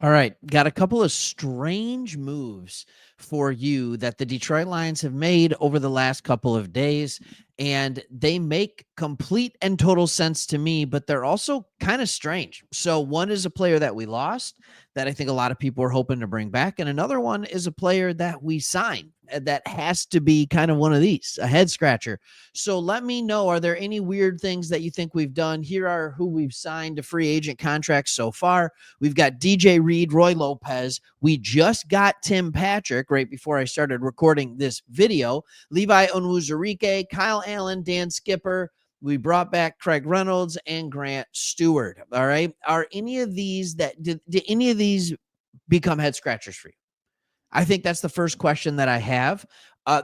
All right. Got a couple of strange moves for you that the Detroit Lions have made over the last couple of days. And they make complete and total sense to me, but they're also kind of strange. So, one is a player that we lost that I think a lot of people are hoping to bring back. And another one is a player that we signed that has to be kind of one of these, a head scratcher. So let me know, are there any weird things that you think we've done? Here are who we've signed to free agent contracts so far. We've got DJ Reed, Roy Lopez. We just got Tim Patrick right before I started recording this video. Levi Onwuzurike, Kyle Allen, Dan Skipper. We brought back Craig Reynolds and Grant Stewart. All right. Are any of these did any of these become head scratchers for you? I think that's the first question that I have.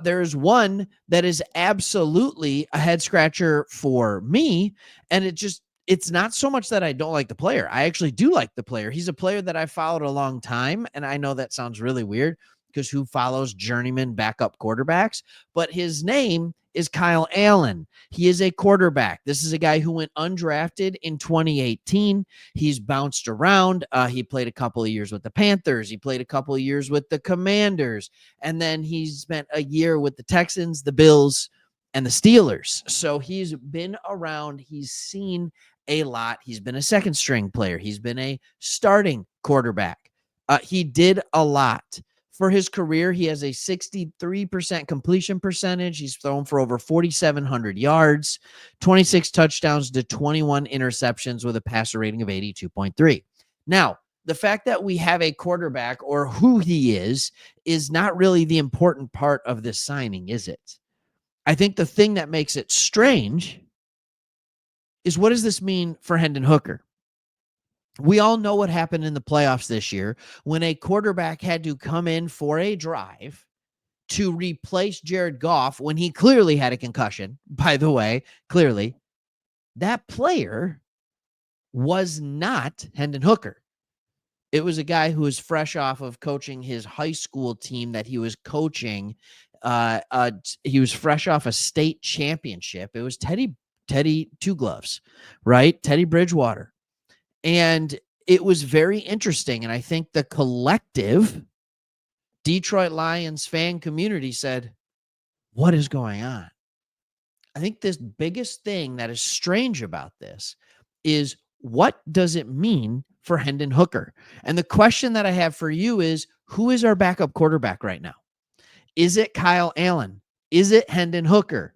There's one that is absolutely a head scratcher for me. And it's not so much that I don't like the player. I actually do like the player. He's a player that I followed a long time. And I know that sounds really weird because who follows journeyman backup quarterbacks? But his name is Kyle Allen. He is a quarterback. This is a guy who went undrafted in 2018. He's bounced around. He played a couple of years with the Panthers. He played a couple of years with the Commanders. And then he's spent a year with the Texans, the Bills, and the Steelers. So he's been around. He's seen a lot. He's been a second string player. He's been a starting quarterback. He did a lot. For his career, he has a 63% completion percentage. He's thrown for over 4,700 yards, 26 touchdowns to 21 interceptions with a passer rating of 82.3. Now, the fact that we have a quarterback or who he is not really the important part of this signing, is it? I think the thing that makes it strange is, what does this mean for Hendon Hooker? We all know what happened in the playoffs this year when a quarterback had to come in for a drive to replace Jared Goff when he clearly had a concussion. By the way, clearly, that player was not Hendon Hooker. It was a guy who was fresh off of coaching his high school team that he was coaching. He was fresh off a state championship. It was Teddy Two Gloves, right? Teddy Bridgewater. And it was very interesting. And I think the collective Detroit Lions fan community said, what is going on? I think this biggest thing that is strange about this is, what does it mean for Hendon Hooker? And the question that I have for you is, who is our backup quarterback right now? Is it Kyle Allen? Is it Hendon Hooker?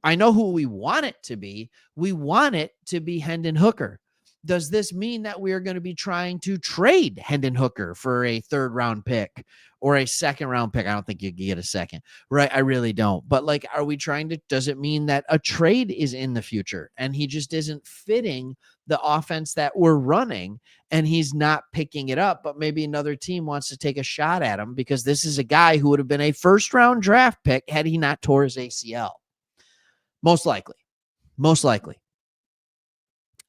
I know who we want it to be. We want it to be Hendon Hooker. Does this mean that we are going to be trying to trade Hendon Hooker for a third round pick or a second round pick? I don't think you can get a second, right? I really don't. But are we trying to, does it mean that a trade is in the future and he just isn't fitting the offense that we're running and he's not picking it up, but maybe another team wants to take a shot at him because this is a guy who would have been a first round draft pick had he not tore his ACL? Most likely.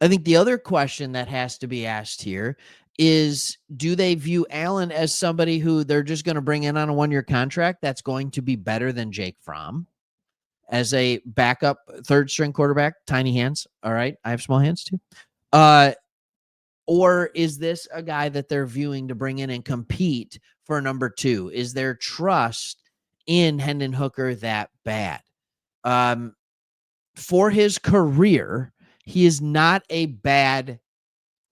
I think the other question that has to be asked here is, do they view Allen as somebody who they're just going to bring in on a one-year contract that's going to be better than Jake Fromm as a backup third string quarterback? Tiny hands. All right. I have small hands too. Or is this a guy that they're viewing to bring in and compete for number two? Is their trust in Hendon Hooker that bad? For his career, he is not a bad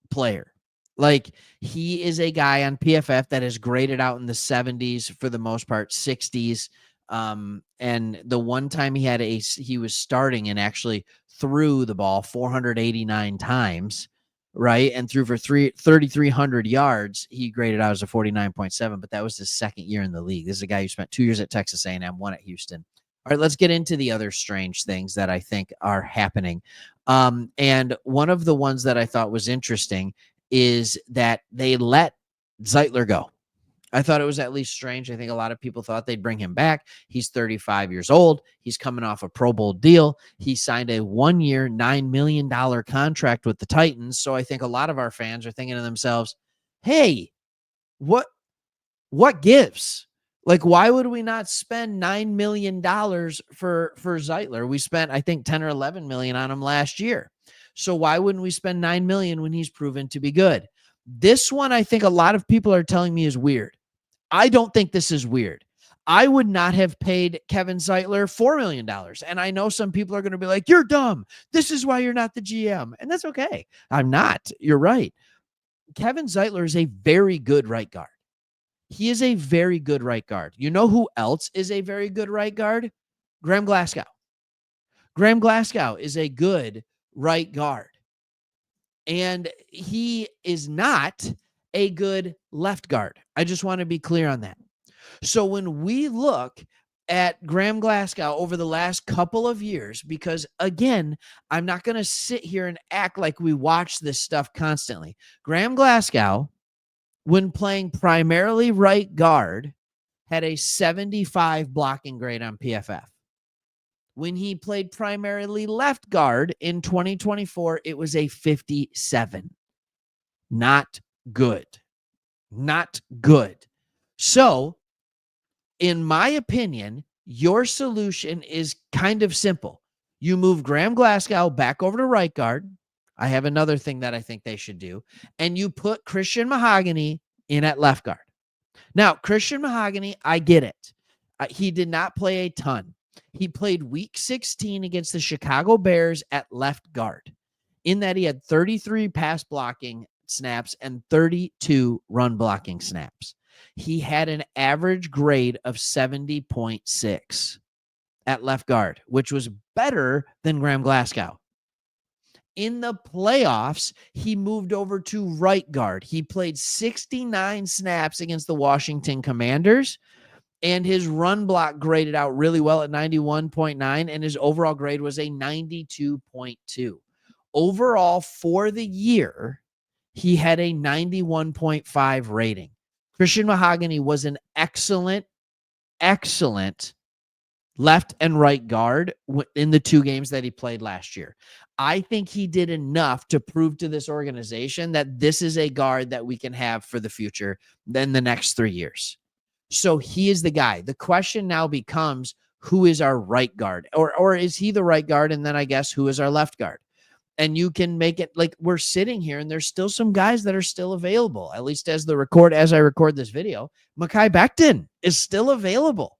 player. He is a guy on PFF that is graded out in the 70s for the most part, 60s. And the one time he was starting and actually threw the ball 489 times, right? And threw for 3,300 yards. He graded out as a 49.7, but that was his second year in the league. This is a guy who spent 2 years at Texas A&M, 1 at Houston. All right, let's get into the other strange things that I think are happening. And one of the ones that I thought was interesting is that they let Zeitler go. I thought it was at least strange. I think a lot of people thought they'd bring him back. He's 35 years old. He's coming off a Pro Bowl deal. He signed a 1-year, $9 million contract with the Titans. So I think a lot of our fans are thinking to themselves, hey, what gives? Why would we not spend $9 million for Zeitler? We spent, I think, 10 or 11 million on him last year. So why wouldn't we spend $9 million when he's proven to be good? This one, I think a lot of people are telling me is weird. I don't think this is weird. I would not have paid Kevin Zeitler $4 million. And I know some people are going to be like, you're dumb. This is why you're not the GM. And that's okay. I'm not. You're right. Kevin Zeitler is a very good right guard. He is a very good right guard. You know who else is a very good right guard? Graham Glasgow. Graham Glasgow is a good right guard. And he is not a good left guard. I just want to be clear on that. So when we look at Graham Glasgow over the last couple of years, because again, I'm not going to sit here and act like we watch this stuff constantly. Graham Glasgow, when playing primarily right guard, had a 75 blocking grade on PFF. When he played primarily left guard in 2024, it was a 57. Not good. Not good. So, in my opinion, your solution is kind of simple. You move Graham Glasgow back over to right guard. I have another thing that I think they should do. And you put Christian Mahogany in at left guard. Now, Christian Mahogany, I get it. He did not play a ton. He played week 16 against the Chicago Bears at left guard. In that, he had 33 pass blocking snaps and 32 run blocking snaps. He had an average grade of 70.6 at left guard, which was better than Graham Glasgow. In the playoffs, he moved over to right guard. He played 69 snaps against the Washington Commanders, and his run block graded out really well at 91.9, and his overall grade was a 92.2. Overall, for the year, he had a 91.5 rating. Christian Mahogany was an excellent left and right guard in the 2 games that he played last year. I think he did enough to prove to this organization that this is a guard that we can have for the future than the next 3 years. So he is the guy. The question now becomes, who is our right guard? Or is he the right guard? And then I guess who is our left guard? And you can make it like we're sitting here and there's still some guys that are still available, at least as I record this video. Mekhi Becton is still available.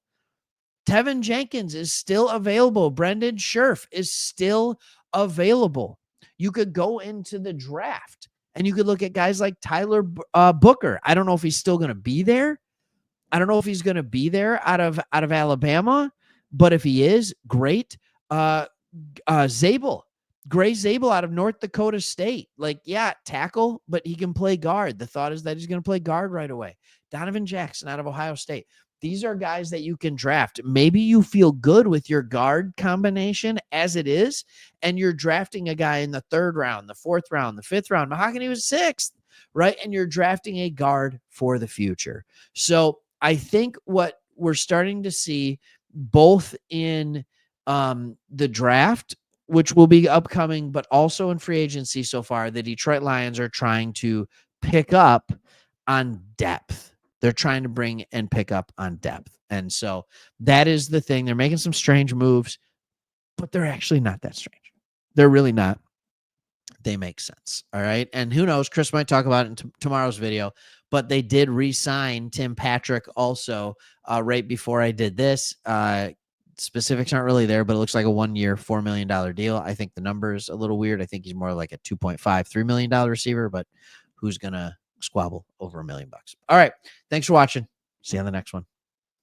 Tevin Jenkins is still available. Brendan Scherf is still available. You could go into the draft and you could look at guys like Tyler Booker. I don't know if he's still going to be there. I don't know if he's going to be there out of Alabama, but if he is, great. Zabel, Gray Zabel out of North Dakota State. Like, yeah, tackle, but he can play guard. The thought is that he's going to play guard right away. Donovan Jackson out of Ohio State. These are guys that you can draft. Maybe you feel good with your guard combination as it is, and you're drafting a guy in the 3rd round, the 4th round, the 5th round. Mahogany was 6th, right? And you're drafting a guard for the future. So I think what we're starting to see both in the draft, which will be upcoming, but also in free agency so far, the Detroit Lions are trying to pick up on depth. They're trying to bring and pick up on depth. And so that is the thing. They're making some strange moves, but they're actually not that strange. They're really not. They make sense. All right. And who knows? Chris might talk about it in tomorrow's video, but they did re-sign Tim Patrick also right before I did this. Specifics aren't really there, but it looks like a 1-year, $4 million deal. I think the number is a little weird. I think he's more like a $2.5, $3 million receiver, but who's going to squabble over $1 million? All right. Thanks for watching. See you on the next one.